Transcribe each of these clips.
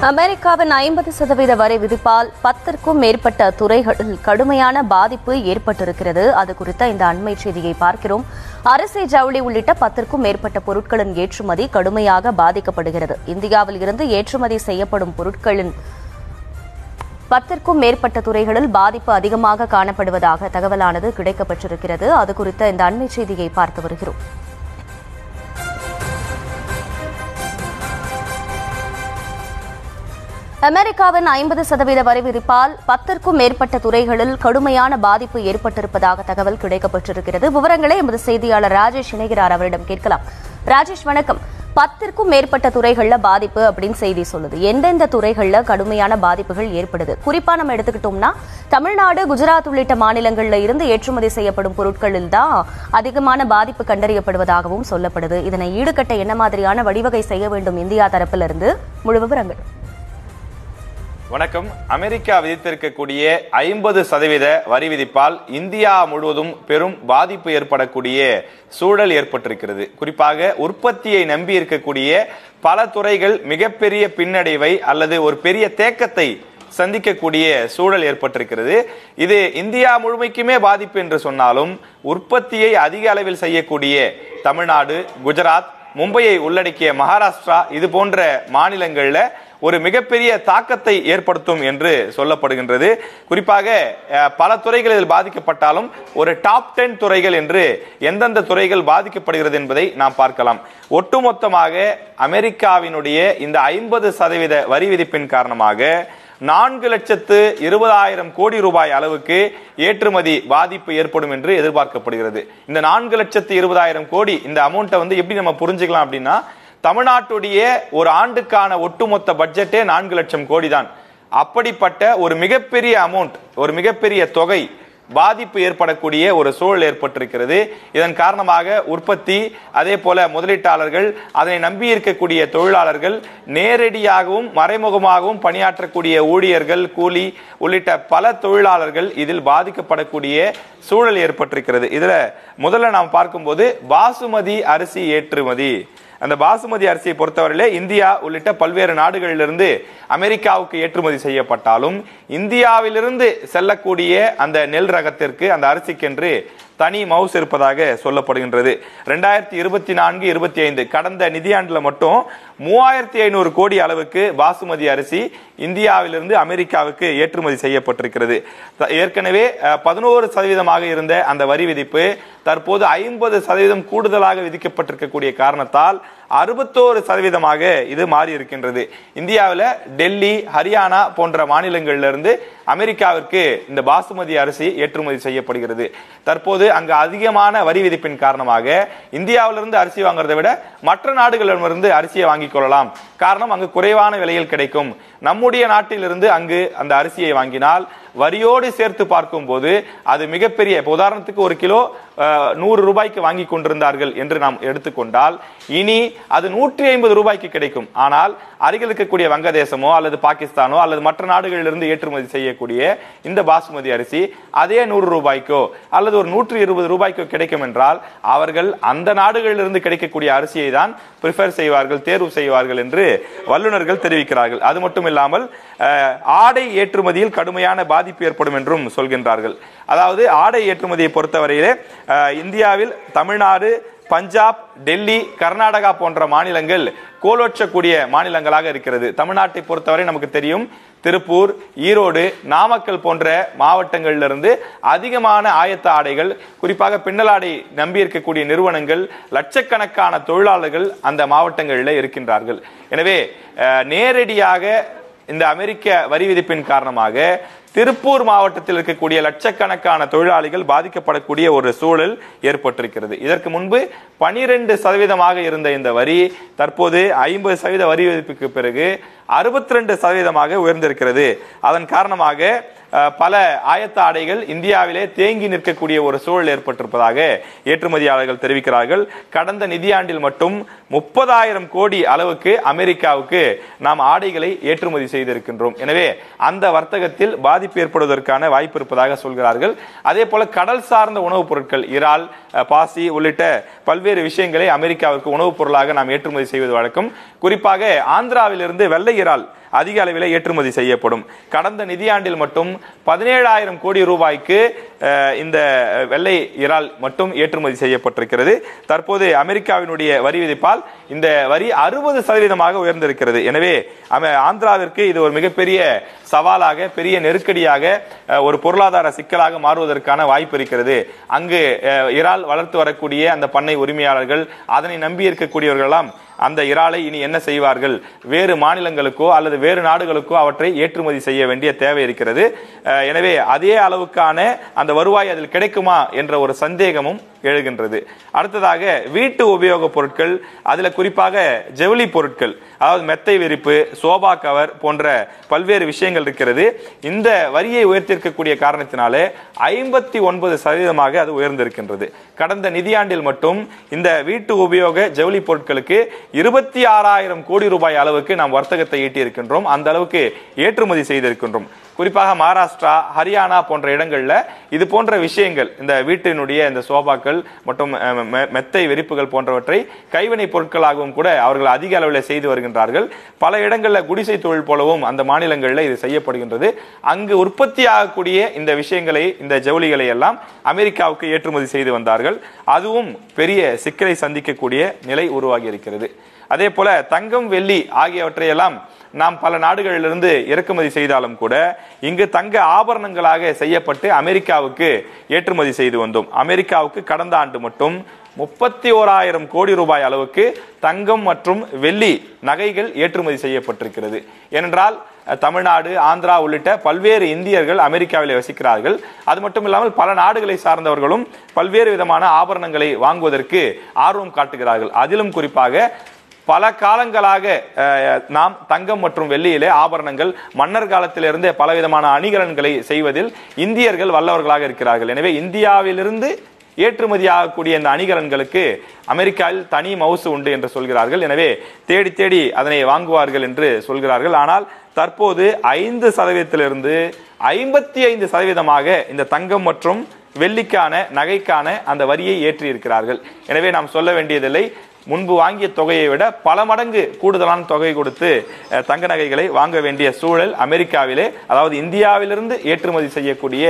அமெரிக்காவின் 50% வரி விதிப்பால் 10க்கும் மேற்பட்ட துறைகளில் கடுமையான பாதிப்பு ஏற்பட்டிருக்கிறது. அது குறித்த இந்த அண்மை செய்தியை பார்க்கிறோம். அரிசி, ஜவுளி உள்ளிட்ட 10க்கும் மேற்பட்ட பொருட்களின் ஏற்றுமதி கடுமையாக பாதிக்கப்படுகிறது. இந்தியாவில் இருந்து ஏற்றுமதி செய்யப்படும் பொருட்களின் 10க்கும் மேற்பட்ட துறைகளில் பாதிப்பு அதிகமாக காணப்படுவதாக தகவலானது கிடைக்கப்பட்டிருக்கிறது. அது குறித்த இந்த அண்மை செய்தியை பார்த்து வருகிறோம். அமெரிக்காவின் 50% வரி விதிப்பால் 10க்கும் மேற்பட்ட துறைகளில் கடுமையான பாதிப்பு ஏற்பட்டிருப்பதாக தகவல் கிடைக்கப்பட்டிருக்கிறது. விவரங்களை எமது செய்தியாளர் ராஜேஷ் இணைகிறார், அவரிடம் கேட்கலாம். ராஜேஷ், வணக்கம். 10க்கும் மேற்பட்ட துறைகள்ல பாதிப்பு அப்படின்னு செய்தி சொல்லுது. எந்தெந்த துறைகள்ல கடுமையான பாதிப்புகள் ஏற்படுது? குறிப்பா நம்ம எடுத்துக்கிட்டோம்னா தமிழ்நாடு, குஜராத் உள்ளிட்ட மாநிலங்கள்ல இருந்து ஏற்றுமதி செய்யப்படும் பொருட்களில் தான் அதிகமான பாதிப்பு கண்டறியப்படுவதாகவும் சொல்லப்படுது. இதனை ஈடுகட்ட என்ன மாதிரியான வழிவகை செய்ய வேண்டும் இந்தியா தரப்பிலிருந்து? முழு விவரங்கள். வணக்கம். அமெரிக்கா விதித்திருக்கக்கூடிய 50% வரி விதிப்பால் இந்தியா முழுவதும் பெரும் பாதிப்பு ஏற்படக்கூடிய சூழல் ஏற்பட்டிருக்கிறது. குறிப்பாக உற்பத்தியை நம்பி இருக்கக்கூடிய பல துறைகள் மிகப்பெரிய பின்னடைவை அல்லது ஒரு பெரிய தேக்கத்தை சந்திக்கக்கூடிய சூழல் ஏற்பட்டிருக்கிறது. இது இந்தியா முழுமைக்குமே பாதிப்பு என்று சொன்னாலும் உற்பத்தியை அதிக அளவில் செய்யக்கூடிய தமிழ்நாடு, குஜராத், மும்பையை உள்ளடக்கிய மகாராஷ்டிரா இது போன்ற மாநிலங்கள்ல ஒரு மிகப்பெரிய தாக்கத்தை ஏற்படுத்தும் என்று சொல்லப்படுகின்றது. குறிப்பாக பல துறைகள் இதில் பாதிக்கப்பட்டாலும் ஒரு டாப் 10 துறைகள் என்று எந்தெந்த துறைகள் பாதிக்கப்படுகிறது என்பதை நாம் பார்க்கலாம். ஒட்டுமொத்தமாக அமெரிக்காவினுடைய இந்த 50% வரி விதிப்பின் காரணமாக 4,20,000 கோடி ரூபாய் அளவுக்கு ஏற்றுமதி பாதிப்பு ஏற்படும் என்று எதிர்பார்க்கப்படுகிறது. இந்த 4,20,000 கோடி இந்த அமௌண்ட்டை எப்படி நம்ம புரிஞ்சுக்கலாம் அப்படின்னா, தமிழ்நாட்டுடைய ஒரு ஆண்டுக்கான ஒட்டுமொத்த பட்ஜெட்டே 4 லட்சம் கோடி தான். அப்படிப்பட்ட ஒரு மிகப்பெரிய அமௌண்ட், ஒரு மிகப்பெரிய தொகை பாதிப்பு ஏற்படக்கூடிய ஒரு சூழல் ஏற்பட்டிருக்கிறது. இதன் காரணமாக உற்பத்தி, அதே போல முதலீட்டாளர்கள், அதனை நம்பி இருக்கக்கூடிய தொழிலாளர்கள், நேரடியாகவும் மறைமுகமாகவும் பணியாற்றக்கூடிய ஊழியர்கள், கூலி உள்ளிட்ட பல தொழிலாளர்கள் இதில் பாதிக்கப்படக்கூடிய சூழல் ஏற்பட்டிருக்கிறது. இதுல முதல்ல நாம் பார்க்கும்போது பாசுமதி அரிசி ஏற்றுமதி. அந்த பாசுமதி அரிசியை பொறுத்தவரையிலே இந்தியா உள்ளிட்ட பல்வேறு நாடுகளிலிருந்து அமெரிக்காவுக்கு ஏற்றுமதி செய்யப்பட்டாலும் இந்தியாவிலிருந்து செல்லக்கூடிய அந்த நெல் ரகத்திற்கு, அந்த அரிசிக்கென்று தனி மவுஸ் இருப்பதாக சொல்லப்படுகின்றது. 2024-25 கடந்த நிதியாண்டுல மட்டும் 3,500 கோடி அளவுக்கு பாசுமதி அரிசி இந்தியாவிலிருந்து அமெரிக்காவுக்கு ஏற்றுமதி செய்யப்பட்டிருக்கிறது. ஏற்கனவே 11% இருந்த அந்த வரி விதிப்பு தற்போது 50% கூடுதலாக விதிக்கப்பட்டிருக்கக்கூடிய காரணத்தால் 61% இது மாறி இருக்கின்றது. இந்தியாவில் டெல்லி, ஹரியானா போன்ற மாநிலங்களிலிருந்து அமெரிக்காவிற்கு இந்த பாசுமதி அரிசி ஏற்றுமதி செய்யப்படுகிறது. தற்போது அங்கு அதிகமான வரி விதிப்பின் காரணமாக இந்தியாவிலிருந்து அரிசி வாங்குறதை விட மற்ற நாடுகளிடமிருந்து அரிசியை வாங்கிக் கொள்ளலாம். காரணம், அங்கு குறைவான விலையில் கிடைக்கும். நம்முடைய நாட்டிலிருந்து அங்கு அந்த அரிசியை வாங்கினால் வரியோடு சேர்த்து பார்க்கும் போது அது மிகப்பெரிய, உதாரணத்துக்கு ஒரு கிலோ 100 ரூபாய்க்கு வாங்கி கொண்டிருந்தார்கள் என்று நாம் எடுத்துக்கொண்டால் இனி அது 150 ரூபாய்க்கு கிடைக்கும். ஆனால் அருகில் இருக்கக்கூடிய வங்கதேசமோ அல்லது பாகிஸ்தானோ அல்லது மற்ற நாடுகளிலிருந்து ஏற்றுமதி செய்யக்கூடிய இந்த பாசுமதி அரிசி அதே 100 ரூபாய்க்கோ அல்லது ஒரு 120 ரூபாய்க்கோ கிடைக்கும் என்றால் அவர்கள் அந்த நாடுகளிலிருந்து கிடைக்கக்கூடிய அரிசியை தான் பிரிஃபர் செய்வார்கள், தேர்வு செய்வார்கள் என்று வல்லுநர்கள் தெரிவிக்கிறார்கள். அது மட்டும் இல்லாமல் ஆடை ஏற்றுமதியில் கடுமையான பாதிப்பு ஏற்படும் என்றும் சொல்கின்றார்கள். அதாவது ஆடை ஏற்றுமதியை பொறுத்தவரையிலே இந்தியாவில் தமிழ்நாடு, பஞ்சாப், டெல்லி, கர்நாடகா போன்ற மாநிலங்கள் கோலோச்சக்கூடிய மாநிலங்களாக இருக்கிறது. தமிழ்நாட்டை பொறுத்தவரை நமக்கு தெரியும், திருப்பூர், ஈரோடு, நாமக்கல் போன்ற மாவட்டங்களிலிருந்து அதிகமான ஆயத்த ஆடைகள், குறிப்பாக பின்னலாடை நம்பி இருக்கக்கூடிய நிறுவனங்கள், லட்சக்கணக்கான தொழிலாளர்கள் அந்த மாவட்டங்களில் இருக்கின்றார்கள். எனவே நேரடியாக இந்த அமெரிக்க வரி விதிப்பின் காரணமாக திருப்பூர் மாவட்டத்தில் இருக்கக்கூடிய லட்சக்கணக்கான தொழிலாளிகள் பாதிக்கப்படக்கூடிய ஒரு சூழல் ஏற்பட்டிருக்கிறது. இதற்கு முன்பு 12% இருந்த இந்த வரி தற்போது 50% வரி விதிப்புக்கு பிறகு 62% உயர்ந்திருக்கிறது. அதன் காரணமாக பல ஆயத்த ஆடைகள் இந்தியாவிலே தேங்கி நிற்கக்கூடிய ஒரு சூழல் ஏற்பட்டிருப்பதாக ஏற்றுமதியாளர்கள் தெரிவிக்கிறார்கள். கடந்த நிதியாண்டில் மட்டும் 30,000 கோடி அளவுக்கு அமெரிக்காவுக்கு நாம் ஆடைகளை ஏற்றுமதி செய்திருக்கின்றோம். எனவே அந்த வர்த்தகத்தில் பாதிப்பு ஏற்படுவதற்கான வாய்ப்பு இருப்பதாக சொல்கிறார்கள். அதே போல கடல் சார்ந்த உணவுப் பொருட்கள், இறால், பாசி உள்ளிட்ட பல்வேறு விஷயங்களை அமெரிக்காவிற்கு உணவுப் பொருளாக நாம் ஏற்றுமதி செய்வது வழக்கம். குறிப்பாக ஆந்திராவிலிருந்து வெள்ளை இறால் அதிக அளவில் ஏற்றுமதி செய்யப்படும். கடந்த நிதியாண்டில் மட்டும் 17,000 கோடி ரூபாய்க்கு இந்த வெள்ளை இறால் மட்டும் ஏற்றுமதி செய்யப்பட்டிருக்கிறது. தற்போது அமெரிக்காவினுடைய வரி விதிப்பால் இந்த வரி 60% உயர்ந்திருக்கிறது. எனவே ஆந்திராவிற்கு இது ஒரு மிகப்பெரிய சவாலாக, பெரிய நெருக்கடியாக, ஒரு பொருளாதார சிக்கலாக மாறுவதற்கான வாய்ப்பு இருக்கிறது. அங்கு இறால் வளர்த்து வரக்கூடிய அந்த பண்ணை உரிமையாளர்கள், அதனை நம்பி இருக்கக்கூடியவர்களெல்லாம் அந்த இறாலை இனி என்ன செய்வார்கள்? வேறு மாநிலங்களுக்கோ அல்லது வேறு நாடுகளுக்கோ அவற்றை ஏற்றுமதி செய்ய வேண்டிய தேவை இருக்கிறது. எனவே அதே அளவுக்கான அந்த வருவாய் அதில் கிடைக்குமா என்ற ஒரு சந்தேகமும் எழுகின்றது. அடுத்ததாக வீட்டு உபயோக பொருட்கள், அதுல குறிப்பாக ஜவுளி பொருட்கள், அதாவது மெத்தை விரிப்பு, சோபா கவர் போன்ற பல்வேறு விஷயங்கள் இருக்கிறது. இந்த வரியை உயர்த்திருக்கக்கூடிய காரணத்தினாலே 59% அது உயர்ந்திருக்கின்றது. கடந்த நிதியாண்டில் மட்டும் இந்த வீட்டு உபயோக ஜவுளி பொருட்களுக்கு 26,000 கோடி ரூபாய் அளவுக்கு நாம் வர்த்தகத்தை ஈட்டி இருக்கின்றோம். அந்த அளவுக்கு ஏற்றுமதி செய்திருக்கின்றோம். குறிப்பாக மகாராஷ்டிரா, ஹரியானா போன்ற இடங்கள்ல இது போன்ற விஷயங்கள், இந்த வீட்டினுடைய இந்த சோபாக்கள் மற்றும் மெத்தை விரிப்புகள் போன்றவற்றை கைவினை பொருட்களாகவும் கூட அவர்கள் அதிக அளவில் செய்து வருகின்றார்கள். பல இடங்களில் குடிசை தொழில் போலவும் அந்த மாநிலங்களில் இது செய்யப்படுகின்றது. அங்கு உற்பத்தி ஆகக்கூடிய இந்த விஷயங்களை, இந்த ஜவுளிகளை எல்லாம் அமெரிக்காவுக்கு ஏற்றுமதி செய்து வந்தார்கள். அதுவும் பெரிய சிக்கலை சந்திக்கக்கூடிய நிலை உருவாகி இருக்கிறது. அதே போல தங்கம், வெள்ளி ஆகியவற்றையெல்லாம் நாம் பல நாடுகளிலிருந்து இறக்குமதி செய்தாலும் கூட இங்கு தங்க ஆபரணங்களாக செய்யப்பட்டு அமெரிக்காவுக்கு ஏற்றுமதி செய்து வந்தோம். அமெரிக்காவுக்கு கடந்த ஆண்டு மட்டும் 31,000 கோடி ரூபாய் அளவுக்கு தங்கம் மற்றும் வெள்ளி நகைகள் ஏற்றுமதி செய்யப்பட்டிருக்கிறது. ஏனென்றால் தமிழ்நாடு, ஆந்திரா உள்ளிட்ட பல்வேறு இந்தியர்கள் அமெரிக்காவில் வசிக்கிறார்கள். அது மட்டும் இல்லாமல் பல நாடுகளை சார்ந்தவர்களும் பல்வேறு விதமான ஆபரணங்களை வாங்குவதற்கு ஆர்வம் காட்டுகிறார்கள். அதிலும் குறிப்பாக பல காலங்களாக நாம் தங்கம் மற்றும் வெள்ளியிலே ஆபரணங்கள், மன்னர் காலத்திலிருந்தே பலவிதமான அணிகலன்களை செய்வதில் இந்தியர்கள் வல்லவர்களாக இருக்கிறார்கள். எனவே இந்தியாவிலிருந்து ஏற்றுமதி ஆகக்கூடிய இந்த அணிகலன்களுக்கு அமெரிக்காவில் தனி மவுசு உண்டு என்று சொல்கிறார்கள். எனவே தேடி தேடி அதனை வாங்குவார்கள் என்று சொல்கிறார்கள். ஆனால் தற்போது 5%இலிருந்து 55% இந்த தங்கம் மற்றும் வெள்ளிக்கான, நகைக்கான அந்த வரியை ஏற்றி இருக்கிறார்கள். எனவே நாம் சொல்ல வேண்டியதில்லை, முன்பு வாங்கிய தொகையை விட பல மடங்கு கூடுதலான தொகை கொடுத்து தங்க நகைகளை வாங்க வேண்டிய சூழல் அமெரிக்காவிலே, அதாவது இந்தியாவிலிருந்து ஏற்றுமதி செய்யக்கூடிய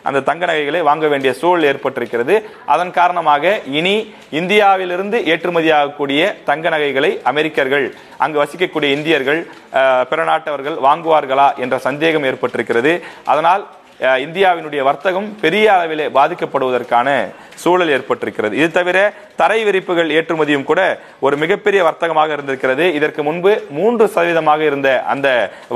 அந்த தங்க நகைகளை வாங்க வேண்டிய சூழல் ஏற்பட்டிருக்கிறது. அதன் காரணமாக இனி இந்தியாவிலிருந்து ஏற்றுமதி ஆகக்கூடிய தங்க நகைகளை அமெரிக்கர்கள், அங்கு வசிக்கக்கூடிய இந்தியர்கள், பிற நாட்டவர்கள் வாங்குவார்களா என்ற சந்தேகம் ஏற்பட்டிருக்கிறது. அதனால் இந்தியாவினுடைய வர்த்தகம் பெரிய அளவிலே பாதிக்கப்படுவதற்கான சூழல் ஏற்பட்டிருக்கிறது. இது தவிர தரை விரிப்புகள் ஏற்றுமதியும் கூட ஒரு மிகப்பெரிய வர்த்தகமாக இருந்திருக்கிறது. இதற்கு முன்பு 3% இருந்த அந்த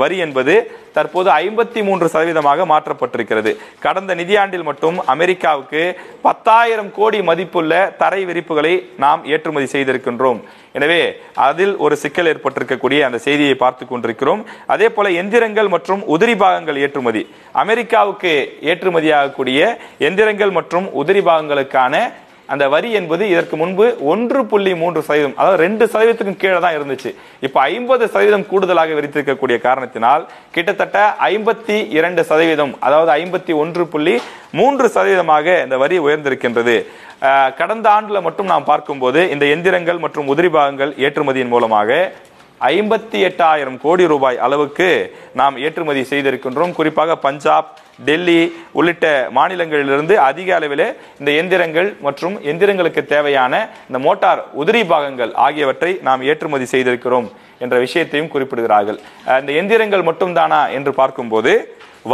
வரி என்பது தற்போது 53% மாற்றப்பட்டிருக்கிறது. கடந்த நிதியாண்டில் மட்டும் அமெரிக்காவுக்கு 10,000 கோடி மதிப்புள்ள தரை விரிப்புகளை நாம் ஏற்றுமதி செய்திருக்கின்றோம். எனவே அதில் ஒரு சிக்கல் ஏற்பட்டிருக்கக்கூடிய அந்த செய்தியை பார்த்து கொண்டிருக்கிறோம். அதே போல எந்திரங்கள் மற்றும் உதிரி பாகங்கள் ஏற்றுமதி, அமெரிக்காவுக்கு ஏற்றுமதியாகக்கூடிய எந்திரங்கள் மற்றும் உதிரி பாகங்களுக்கான அந்த வரி என்பது இதற்கு முன்பு 1.3%, அதாவது 2%க்கும் கீழே தான் இருந்துச்சு. இப்ப 50% கூடுதலாக விரித்திருக்கக்கூடிய காரணத்தினால் கிட்டத்தட்ட 52%, அதாவது 51.3% இந்த வரி உயர்ந்திருக்கின்றது. கடந்த ஆண்டுல மட்டும் நாம் பார்க்கும்போது இந்த எந்திரங்கள் மற்றும் உதிரி பாகங்கள் ஏற்றுமதியின் மூலமாக 58,000 கோடி ரூபாய் அளவுக்கு நாம் ஏற்றுமதி செய்திருக்கின்றோம். குறிப்பாக பஞ்சாப், டெல்லி உள்ளிட்ட மாநிலங்களிலிருந்து அதிக அளவில் இந்த எந்திரங்கள் மற்றும் எந்திரங்களுக்கு தேவையான இந்த மோட்டார் உதிரி பாகங்கள் ஆகியவற்றை நாம் ஏற்றுமதி செய்திருக்கிறோம் என்ற விஷயத்தையும் குறிப்பிடுகிறார்கள். இந்த எந்திரங்கள் மட்டும்தானா என்று பார்க்கும்போது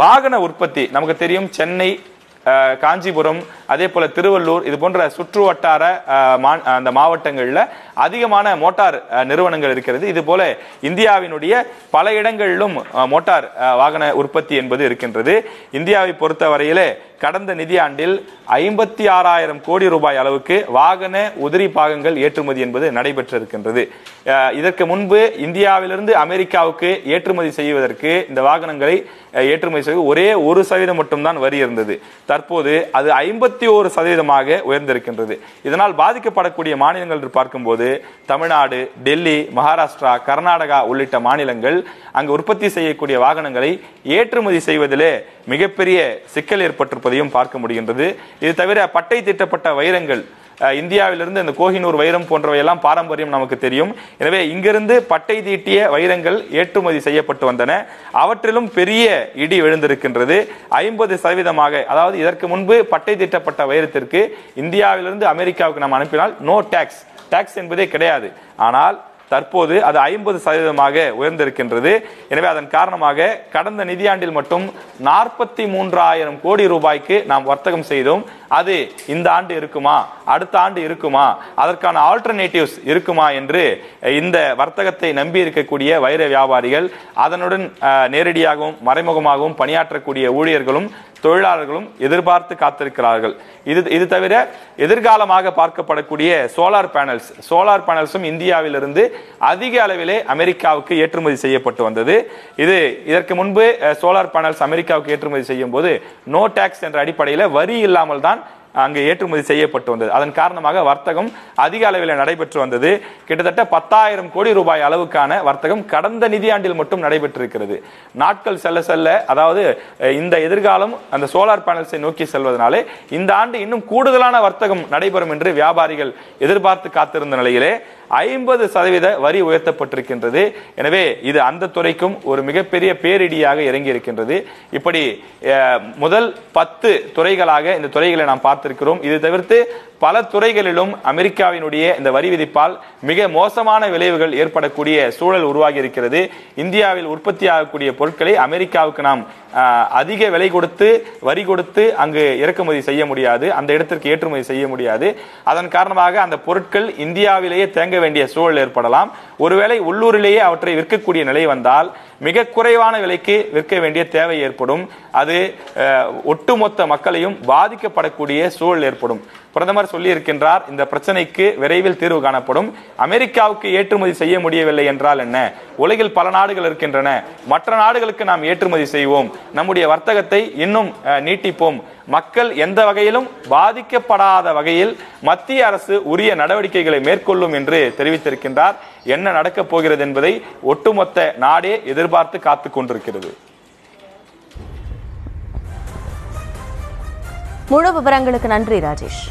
வாகன உற்பத்தி நமக்கு தெரியும். சென்னை, காஞ்சிபுரம், அதே போல திருவள்ளூர், இது போன்ற சுற்று வட்டார அந்த மாவட்டங்களில் அதிகமான மோட்டார் நிறுவனங்கள் இருக்கிறது. இது போல இந்தியாவினுடைய பல இடங்களிலும் மோட்டார் வாகன உற்பத்தி என்பது இருக்கின்றது. இந்தியாவை பொறுத்த வரையிலே கடந்த நிதியாண்டில் 56,000 கோடி ரூபாய் அளவுக்கு வாகன உதிரி பாகங்கள் ஏற்றுமதி என்பது நடைபெற்றிருக்கின்றது. இதற்கு முன்பு இந்தியாவிலிருந்து அமெரிக்காவுக்கு ஏற்றுமதி செய்வதற்கு இந்த வாகனங்களை ஏற்றுமதி செய்வது ஒரே 1% மட்டும்தான் வரி இருந்தது. தற்போது அது 51% உயர்ந்திருக்கின்றது. இதனால் பாதிக்கப்படக்கூடிய மாநிலங்கள் பார்க்கும்போது தமிழ்நாடு, டெல்லி, மகாராஷ்டிரா, கர்நாடகா உள்ளிட்ட மாநிலங்கள் அங்கு உற்பத்தி செய்யக்கூடிய வாகனங்களை ஏற்றுமதி செய்வதிலே மிகப்பெரிய சிக்கல் ஏற்பட்டிருப்பதையும் பார்க்க முடிகின்றது. இது தவிர பட்டை தீட்டப்பட்ட வைரங்கள், இந்தியாவிலிருந்து இந்த கோஹினூர் வைரம் போன்றவை எல்லாம் பாரம்பரியம் நமக்கு தெரியும். எனவே இங்கிருந்து பட்டை தீட்டிய வைரங்கள் ஏற்றுமதி செய்யப்பட்டு வந்தன. அவற்றிலும் பெரிய இடி விழுந்திருக்கின்றது. 50%, அதாவது இதற்கு முன்பு பட்டை தீட்டப்பட்ட வைரத்திற்கு இந்தியாவிலிருந்து அமெரிக்காவுக்கு நாம் அனுப்பினால் நோ டாக்ஸ் என்பதே கிடையாது. ஆனால் தற்போது அது 50% உயர்ந்திருக்கின்றது. எனவே அதன் காரணமாக கடந்த நிதியாண்டில் மட்டும் 43,000 கோடி ரூபாய்க்கு நாம் வர்த்தகம் செய்தோம். அது இந்த ஆண்டு இருக்குமா, அடுத்த ஆண்டு இருக்குமா, அதற்கான ஆல்டர்னேட்டிவ்ஸ் இருக்குமா என்று இந்த வர்த்தகத்தை நம்பி இருக்கக்கூடிய வைர வியாபாரிகள், அதனுடன் நேரடியாகவும் மறைமுகமாகவும் பணியாற்றக்கூடிய ஊழியர்களும் தொழிலாளர்களும் எதிர்பார்த்து காத்திருக்கிறார்கள். இது தவிர எதிர்காலமாக பார்க்கப்படக்கூடிய சோலார் பேனல்ஸும் இந்தியாவிலிருந்து அதிக அளவிலே அமெரிக்காவுக்கு ஏற்றுமதி செய்யப்பட்டு வந்தது. இதற்கு முன்பு சோலார் பேனல்ஸ் அமெரிக்காவுக்கு ஏற்றுமதி செய்யும் போது நோ டாக்ஸ் என்ற அடிப்படையில் வரி இல்லாமல் தான் அங்கு ஏற்றுமதி செய்யப்பட்டு வந்தது. அதன் காரணமாக வர்த்தகம் அதிக அளவில் நடைபெற்று வந்தது. கிட்டத்தட்ட 10,000 கோடி ரூபாய் அளவுக்கான வர்த்தகம் கடந்த நிதியாண்டில் மட்டும் நடைபெற்றிருக்கிறது. நாட்கள் செல்ல செல்ல, அதாவது இந்த எதிர்காலம் அந்த சோலார் பேனல்ஸை நோக்கி செல்வதனாலே இந்த ஆண்டு இன்னும் கூடுதலான வர்த்தகம் நடைபெறும் என்று வியாபாரிகள் எதிர்பார்த்து காத்திருந்த நிலையிலே 50% வரி உயர்த்தப்பட்டிருக்கின்றது. எனவே இது அந்த துறைக்கும் ஒரு மிகப்பெரிய பேரிடியாக இறங்கி இருக்கின்றது. இப்படி முதல் 10 துறைகளாக இந்த துறைகளை நாம் பார்த்திருக்கிறோம். இது தவிர்த்து பல துறைகளிலும் அமெரிக்காவினுடைய இந்த வரி விதிப்பால் மிக மோசமான விளைவுகள் ஏற்படக்கூடிய சூழல் உருவாகி இருக்கிறது. இந்தியாவில் உற்பத்தி ஆகக்கூடிய பொருட்களை அமெரிக்காவுக்கு நாம் அதிக விலை கொடுத்து வரி கொடுத்து அங்கு இறக்குமதி செய்ய முடியாது, அந்த இடத்திற்கு ஏற்றுமதி செய்ய முடியாது. அதன் காரணமாக அந்த பொருட்கள் இந்தியாவிலேயே தேங்க வேண்டிய சூழல் ஏற்படலாம். ஒருவேளை உள்ளூரிலேயே அவற்றை விற்கக்கூடிய நிலை வந்தால் மிக குறைவான விலைக்கு விற்க வேண்டிய தேவை ஏற்படும். அது ஒட்டுமொத்த மக்களையும் பாதிக்கப்படக்கூடிய சூழல் ஏற்படும். பிரதமர் சொல்லி இருக்கின்றார், இந்த பிரச்சனைக்கு விரைவில் தீர்வு காணப்படும். அமெரிக்காவுக்கு ஏற்றுமதி செய்ய முடியவில்லை என்றால் என்ன? உலகில் பல நாடுகள் இருக்கின்றன, மற்ற நாடுகளுக்கு நாம் ஏற்றுமதி செய்வோம், நம்முடைய வர்த்தகத்தை இன்னும் நீட்டிப்போம், மக்கள் எந்த வகையிலும் பாதிக்கப்படாத வகையில் மத்திய அரசு உரிய நடவடிக்கைகளை மேற்கொள்ளும் என்று தெரிவித்திருக்கின்றார். என்ன நடக்கப் போகிறது என்பதை ஒட்டுமொத்த நாடே எதிர்பார்த்து காத்துக் கொண்டிருக்கிறது. முழு விவரங்களுக்கு நன்றி ராஜேஷ்.